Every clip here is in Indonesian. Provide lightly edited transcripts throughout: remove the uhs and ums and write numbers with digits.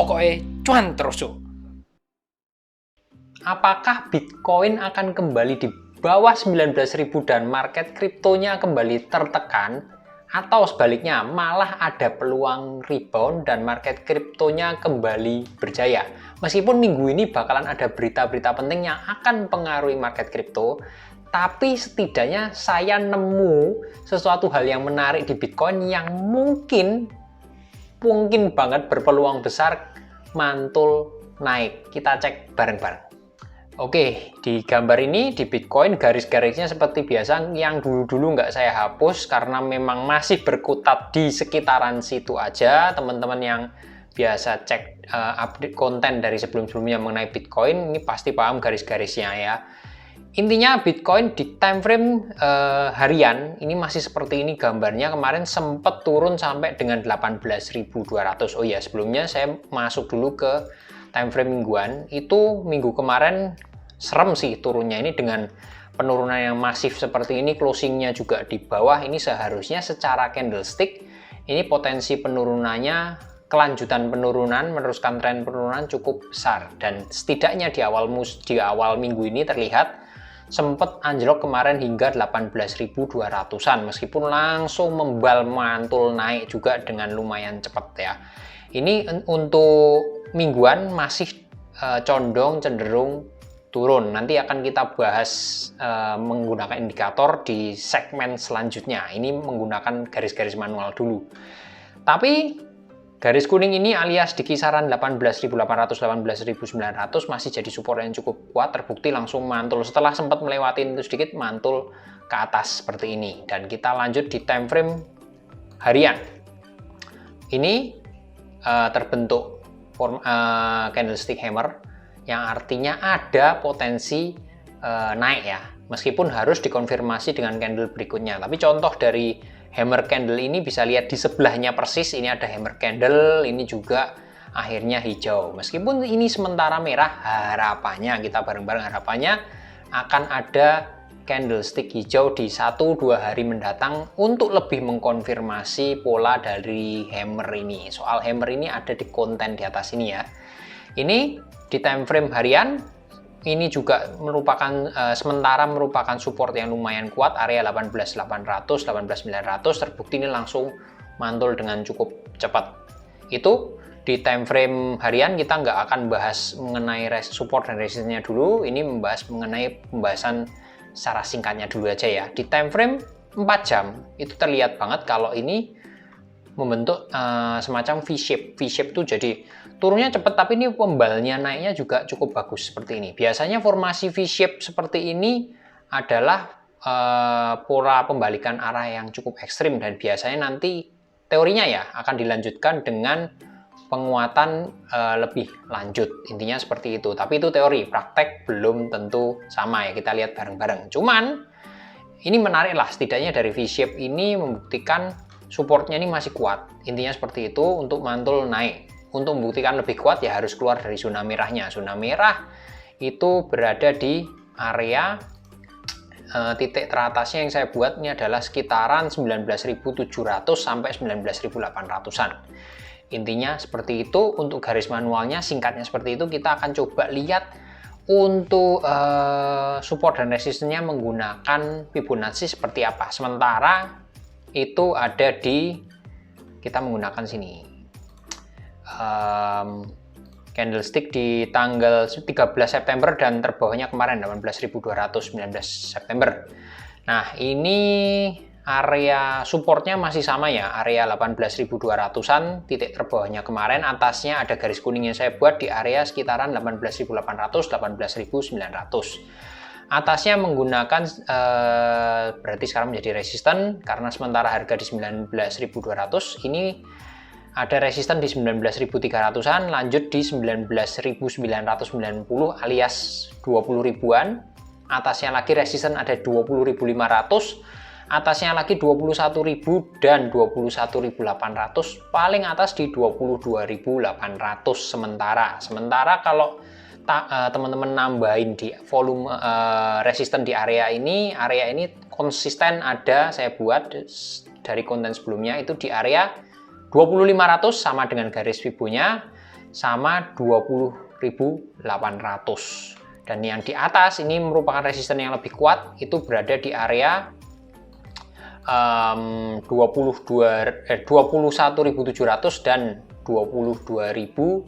pokoknya cuan terus yuk. Apakah Bitcoin akan kembali di bawah 19.000 dan market kriptonya kembali tertekan? Atau sebaliknya, malah ada peluang rebound dan market kriptonya kembali berjaya? Meskipun minggu ini bakalan ada berita-berita penting yang akan mempengaruhi market kripto, tapi setidaknya saya nemu sesuatu hal yang menarik di Bitcoin yang mungkin banget berpeluang besar mantul naik. Kita cek bareng-bareng. Oke, di gambar ini di Bitcoin garis-garisnya seperti biasa, yang dulu-dulu nggak saya hapus karena memang masih berkutat di sekitaran situ aja. Teman-teman yang biasa cek update konten dari sebelum-sebelumnya mengenai Bitcoin, ini pasti paham garis-garisnya ya. Intinya Bitcoin di time frame harian ini masih seperti ini gambarnya. Kemarin sempat turun sampai dengan 18.200. Oh ya, sebelumnya saya masuk dulu ke time frame mingguan. Itu minggu kemarin serem sih turunnya ini dengan penurunan yang masif seperti ini, closingnya juga di bawah. Ini seharusnya secara candlestick ini potensi penurunannya, kelanjutan penurunan, meneruskan tren penurunan cukup besar. Dan setidaknya di awal minggu ini terlihat sempat anjlok kemarin hingga 18.200-an, meskipun langsung membal mantul naik juga dengan lumayan cepat ya. Ini untuk mingguan masih condong cenderung turun. Nanti akan kita bahas menggunakan indikator di segmen selanjutnya. Ini menggunakan garis-garis manual dulu. Tapi garis kuning ini alias di kisaran 18.800, 18.900 masih jadi support yang cukup kuat, terbukti langsung mantul. Setelah sempat melewati itu sedikit, mantul ke atas seperti ini. Dan kita lanjut di time frame harian. Ini terbentuk candlestick hammer, yang artinya ada potensi naik ya. Meskipun harus dikonfirmasi dengan candle berikutnya. Tapi contoh dari hammer candle ini bisa lihat di sebelahnya persis, ini ada hammer candle, ini juga akhirnya hijau. Meskipun ini sementara merah, harapannya kita bareng-bareng harapannya akan ada candlestick hijau di 1-2 hari mendatang untuk lebih mengkonfirmasi pola dari hammer ini. Soal hammer ini ada di konten di atas ini ya. Ini di time frame harian. Ini juga merupakan sementara merupakan support yang lumayan kuat, area 18.800, 18.900, terbukti ini langsung mantul dengan cukup cepat. Itu di time frame harian kita nggak akan bahas mengenai support dan resistance-nya dulu, ini membahas mengenai pembahasan secara singkatnya dulu aja ya. Di time frame 4 jam itu terlihat banget kalau ini membentuk semacam V-shape. V-shape itu jadi turunnya cepat, tapi ini pembalnya naiknya juga cukup bagus seperti ini. Biasanya formasi V-shape seperti ini adalah pola pembalikan arah yang cukup ekstrim, dan biasanya nanti teorinya ya akan dilanjutkan dengan penguatan lebih lanjut. Intinya seperti itu. Tapi itu teori, praktek belum tentu sama ya. Kita lihat bareng-bareng. Cuman ini menarik lah, setidaknya dari V-shape ini membuktikan supportnya ini masih kuat. Intinya seperti itu untuk mantul naik. Untuk membuktikan lebih kuat ya harus keluar dari zona merahnya. Zona merah itu berada di area titik teratasnya yang saya buat ini adalah sekitaran 19.700 sampai 19.800-an. Intinya seperti itu untuk garis manualnya, singkatnya seperti itu. Kita akan coba lihat untuk support dan resistance-nya menggunakan Fibonacci seperti apa. Sementara itu ada di, kita menggunakan sini candlestick di tanggal 13 September dan terbawahnya kemarin 18.200, 19 September. Nah ini area supportnya masih sama ya, area 18.200-an, titik terbawahnya kemarin, atasnya ada garis kuning yang saya buat di area sekitaran 18.800, 18.900. Atasnya menggunakan berarti sekarang menjadi resisten karena sementara harga di 19.200, ini ada resisten di 19.300-an, lanjut di 19.990 alias 20 ribuan. Atasnya lagi resisten ada 20.500, atasnya lagi 21.000 dan 21.800, paling atas di 22.800 sementara. Sementara kalau teman-teman nambahin di volume resisten di area ini konsisten ada, saya buat dari konten sebelumnya itu di area 2500 sama dengan garis Fibonya. sama 20.800. Dan yang di atas ini merupakan resisten yang lebih kuat, itu berada di area 21.700 dan 22.250.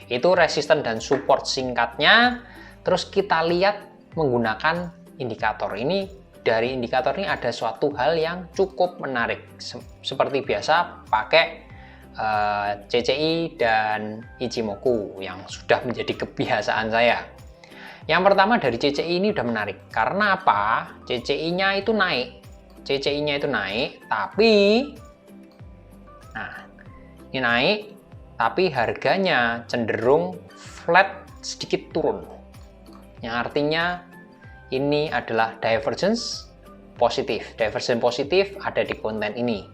Itu resisten dan support singkatnya. Terus kita lihat menggunakan indikator ini. Dari indikator ini ada suatu hal yang cukup menarik. Seperti biasa pakai CCI dan Ichimoku yang sudah menjadi kebiasaan saya. Yang pertama dari CCI ini udah menarik. Karena apa? CCI-nya itu naik. CCI-nya itu naik, tapi nah, ini naik, tapi harganya cenderung flat, sedikit turun. Yang artinya ini adalah divergence positif. Divergence positif ada di konten ini.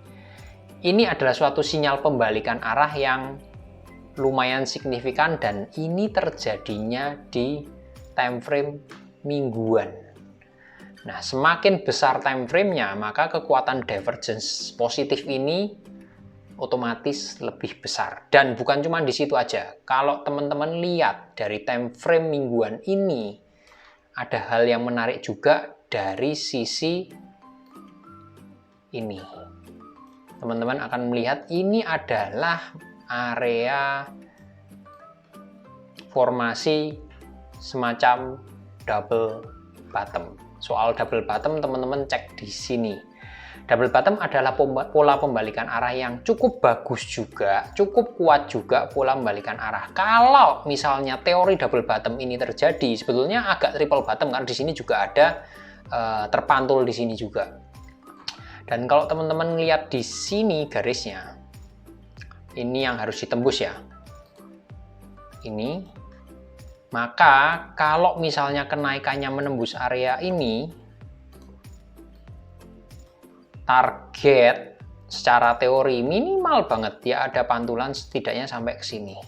Ini adalah suatu sinyal pembalikan arah yang lumayan signifikan dan ini terjadinya di time frame mingguan. Nah, semakin besar time frame-nya, maka kekuatan divergence positif ini otomatis lebih besar. Dan bukan cuma di situ aja. Kalau teman-teman lihat dari time frame mingguan ini, ada hal yang menarik juga dari sisi ini. Teman-teman akan melihat ini adalah area formasi semacam double bottom. Soal double bottom teman-teman cek di sini. Double bottom adalah pola pembalikan arah yang cukup bagus juga, cukup kuat juga pola pembalikan arah. Kalau misalnya teori double bottom ini terjadi, sebetulnya agak triple bottom karena di sini juga ada terpantul di sini juga. Dan kalau teman-teman lihat di sini garisnya, ini yang harus ditembus ya. Ini, maka kalau misalnya kenaikannya menembus area ini, target secara teori minimal banget ya ada pantulan setidaknya sampai ke sini.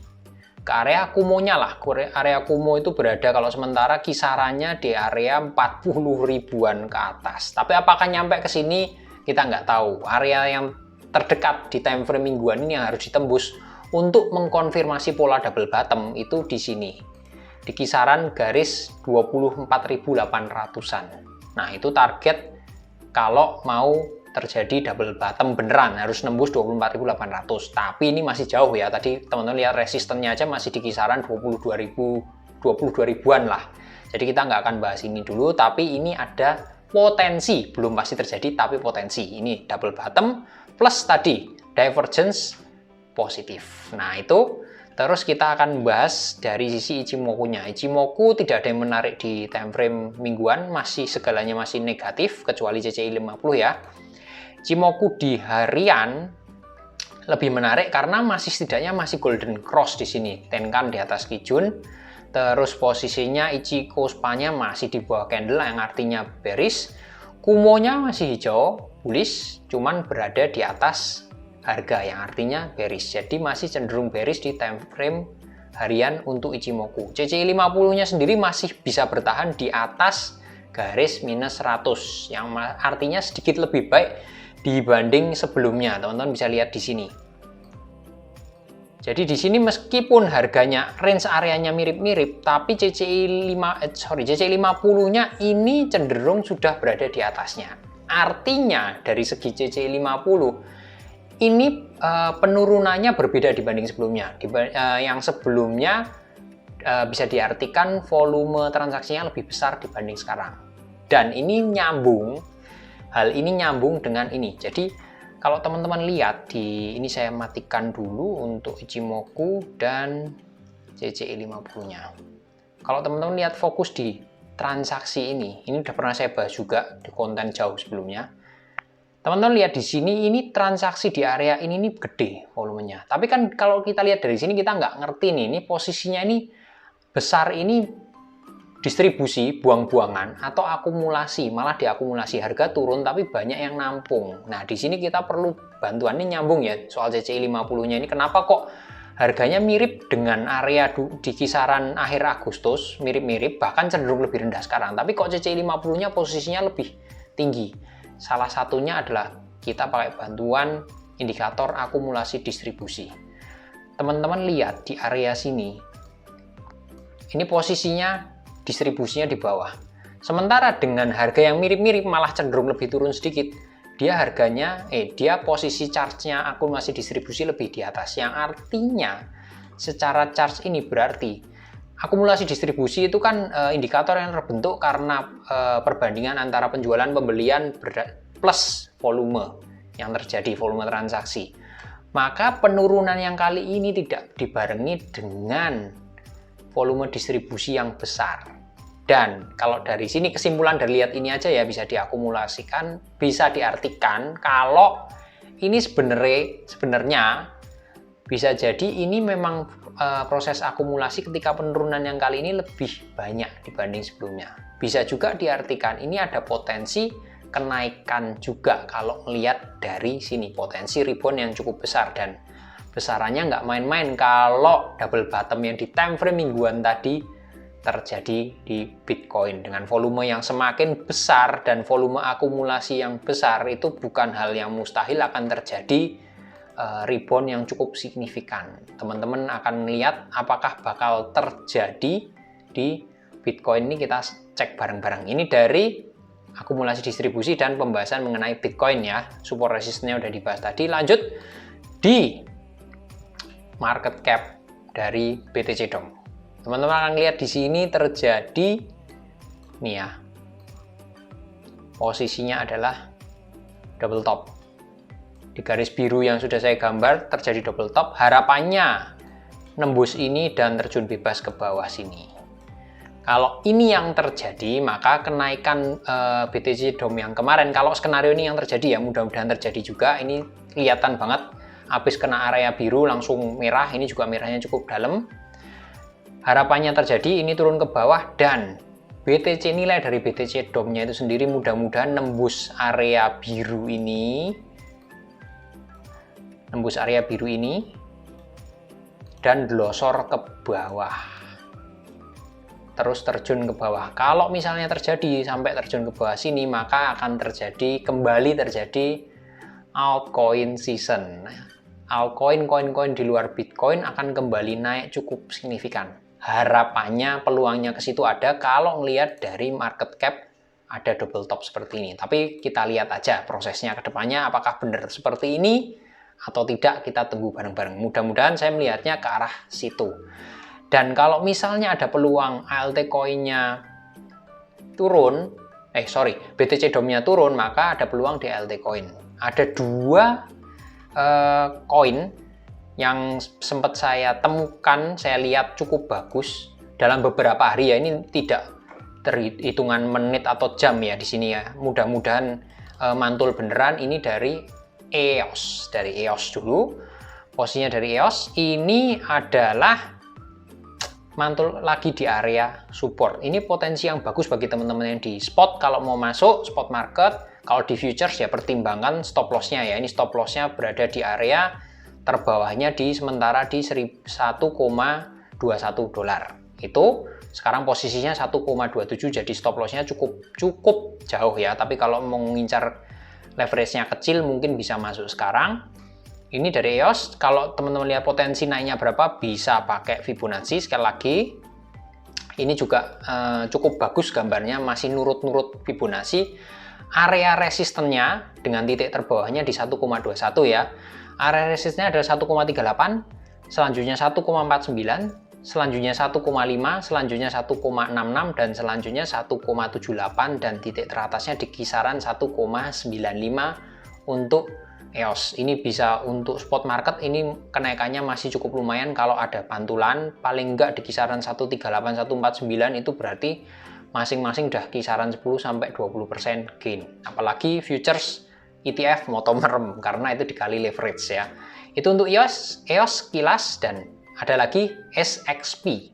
Ke area Kumo-nya lah. Area Kumo itu berada kalau sementara kisarannya di area 40 ribuan ke atas. Tapi apakah nyampe ke sini kita nggak tahu. Area yang terdekat di time frame mingguan ini yang harus ditembus untuk mengkonfirmasi pola double bottom itu di sini. Di kisaran garis 24.800-an. Nah, itu target kalau mau terjadi double bottom beneran harus nembus 24.800. Tapi ini masih jauh ya. Tadi teman-teman lihat resistennya aja masih di kisaran 22.000-an lah. Jadi kita nggak akan bahas ini dulu, tapi ini ada potensi, belum pasti terjadi tapi potensi. Ini double bottom plus tadi divergence positif. Nah, itu terus kita akan bahas dari sisi Ichimoku-nya. Ichimoku tidak ada yang menarik di time frame mingguan, masih segalanya masih negatif kecuali CCI 50 ya. Ichimoku di harian lebih menarik karena masih setidaknya masih golden cross di sini. Tenkan di atas Kijun. Terus posisinya Ichiko span-nya masih di bawah candle yang artinya bearish. Kumo-nya masih hijau, bullish, cuman berada di atas harga yang artinya bearish. Jadi masih cenderung bearish di time frame harian untuk Ichimoku. CCI 50-nya sendiri masih bisa bertahan di atas garis minus 100 yang artinya sedikit lebih baik dibanding sebelumnya. Teman-teman bisa lihat di sini. Jadi di sini meskipun harganya range areanya mirip-mirip, tapi CCI 50-nya ini cenderung sudah berada di atasnya. Artinya dari segi CCI 50 ini penurunannya berbeda dibanding sebelumnya. Yang sebelumnya bisa diartikan volume transaksinya lebih besar dibanding sekarang. Dan ini nyambung, hal ini nyambung dengan ini. Jadi kalau teman-teman lihat di ini saya matikan dulu untuk Ichimoku dan CCI 50-nya. Kalau teman-teman lihat fokus di transaksi ini udah pernah saya bahas juga di konten jauh sebelumnya. Teman-teman lihat di sini, ini transaksi di area ini gede volumenya. Tapi kan kalau kita lihat dari sini kita nggak ngerti nih, ini posisinya ini besar ini distribusi, buang-buangan, atau akumulasi, malah diakumulasi. Harga turun tapi banyak yang nampung. Nah, di sini kita perlu bantuan ini nyambung ya, soal CCI 50-nya ini. Kenapa kok harganya mirip dengan area di kisaran akhir Agustus, mirip-mirip, bahkan cenderung lebih rendah sekarang. Tapi kok CCI 50-nya posisinya lebih tinggi? Salah satunya adalah kita pakai bantuan indikator akumulasi distribusi. teman-teman lihat di area sini, ini posisinya distribusinya di bawah. Sementara dengan harga yang mirip-mirip malah cenderung lebih turun sedikit. Dia posisi charge-nya akumulasi distribusi lebih di atas. Yang artinya secara charge ini berarti akumulasi distribusi itu kan indikator yang terbentuk karena perbandingan antara penjualan pembelian plus volume yang terjadi, volume transaksi. Maka penurunan yang kali ini tidak dibarengi dengan volume distribusi yang besar. Dan kalau dari sini kesimpulan dari lihat ini aja ya bisa diakumulasikan, bisa diartikan kalau ini sebenarnya bisa jadi ini memang proses akumulasi ketika penurunan yang kali ini lebih banyak dibanding sebelumnya. Bisa juga diartikan ini ada potensi kenaikan juga kalau melihat dari sini, potensi rebound yang cukup besar, dan besarannya nggak main-main kalau double bottom yang di time frame mingguan tadi terjadi di Bitcoin. Dengan volume yang semakin besar dan volume akumulasi yang besar, itu bukan hal yang mustahil akan terjadi rebound yang cukup signifikan. Teman-teman akan melihat apakah bakal terjadi di Bitcoin ini, kita cek bareng-bareng. Ini dari akumulasi distribusi dan pembahasan mengenai Bitcoin ya. Support resistance-nya udah dibahas tadi. Lanjut di market cap dari BTC DOM. Teman-teman akan lihat di sini terjadi nih ya. Posisinya adalah double top. Di garis biru yang sudah saya gambar terjadi double top. Harapannya nembus ini dan terjun bebas ke bawah sini. Kalau ini yang terjadi, maka kenaikan BTC DOM yang kemarin, kalau skenario ini yang terjadi ya, mudah-mudahan terjadi juga. Ini kelihatan banget habis kena area biru langsung merah, ini juga merahnya cukup dalam. Harapannya terjadi ini turun ke bawah dan nilai dari BTC DOM-nya itu sendiri mudah-mudahan nembus area biru ini. Nembus area biru ini dan glosor ke bawah. Terus terjun ke bawah. Kalau misalnya terjadi sampai terjun ke bawah sini, maka akan kembali terjadi altcoin season. Altcoin, koin-koin di luar Bitcoin akan kembali naik cukup signifikan. Harapannya peluangnya ke situ ada kalau melihat dari market cap ada double top seperti ini. Tapi kita lihat aja prosesnya ke depannya apakah benar seperti ini atau tidak, kita tunggu bareng-bareng. Mudah-mudahan saya melihatnya ke arah situ. Dan kalau misalnya ada peluang ALT coin-nya turun, BTC DOM-nya turun, maka ada peluang di ALT coin. Ada dua koin yang sempat saya temukan, saya lihat cukup bagus dalam beberapa hari ya. Ini tidak terhitungan menit atau jam ya di sini ya. Mudah-mudahan mantul beneran. Ini dari EOS, dulu. Posisinya dari EOS ini adalah mantul lagi di area support. Ini potensi yang bagus bagi teman-teman yang di spot kalau mau masuk spot market. Kalau di futures ya pertimbangkan stop loss-nya ya. Ini stop loss-nya berada di area terbawahnya sementara di 1,21 dolar. Itu sekarang posisinya 1,27, jadi stop loss-nya cukup jauh ya. Tapi kalau mau mengincar leverage-nya kecil mungkin bisa masuk sekarang. Ini dari EOS. Kalau teman-teman lihat potensi naiknya berapa, bisa pakai Fibonacci. Sekali lagi ini juga cukup bagus gambarnya, masih nurut-nurut Fibonacci. Area resistennya dengan titik terbawahnya di 1,21 ya. Area resistnya adalah 1,38, selanjutnya 1,49, selanjutnya 1,5, selanjutnya 1,66, dan selanjutnya 1,78, dan titik teratasnya di kisaran 1,95 untuk EOS. Ini bisa untuk spot market, ini kenaikannya masih cukup lumayan. Kalau ada pantulan paling enggak di kisaran 138, 149, itu berarti masing-masing udah kisaran 10-20% gain. Apalagi futures ETF moto merem karena itu dikali leverage ya. Itu untuk EOS kilas. Dan ada lagi SXP.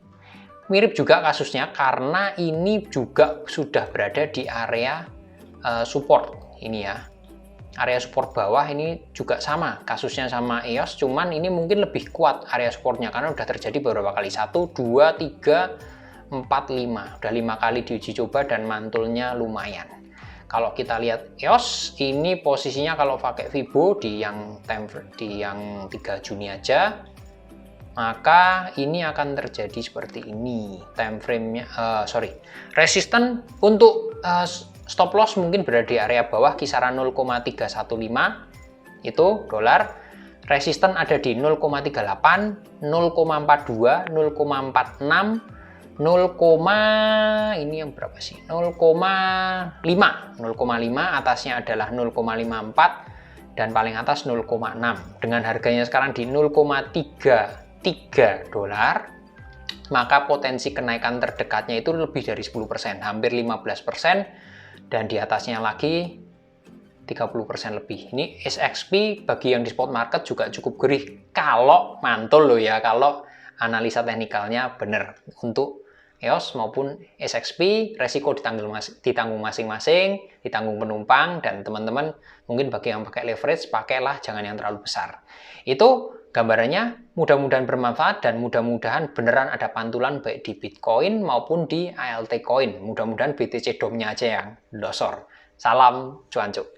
Mirip juga kasusnya karena ini juga sudah berada di area support ini ya. Area support bawah ini juga sama kasusnya sama EOS, cuman ini mungkin lebih kuat area supportnya karena udah terjadi beberapa kali. 1, 2, 3, 4, 5. Udah 5 kali diuji coba dan mantulnya lumayan. Kalau kita lihat EOS, ini posisinya kalau pakai Fibo di yang 3 Juni aja, maka ini akan terjadi seperti ini. Time frame-nya, resisten untuk stop loss mungkin berada di area bawah kisaran 0,315 itu dolar. Resisten ada di 0,38, 0,42, 0,46, 0, ini yang berapa sih? 0,5. 0,5 atasnya adalah 0,54 dan paling atas 0,6. Dengan harganya sekarang di 0,33 dolar, maka potensi kenaikan terdekatnya itu lebih dari 10%, hampir 15%, dan di atasnya lagi 30% lebih. Ini SXP bagi yang di spot market juga cukup gurih kalau mantul loh ya, kalau analisa teknikalnya benar. Untuk EOS maupun SXP resiko ditanggung masing-masing, ditanggung penumpang, dan teman-teman mungkin bagi yang pakai leverage pakailah, jangan yang terlalu besar. Itu gambarannya, mudah-mudahan bermanfaat dan mudah-mudahan beneran ada pantulan baik di Bitcoin maupun di ALT Coin. Mudah-mudahan BTC DOM-nya aja yang losor. Salam cuancuk.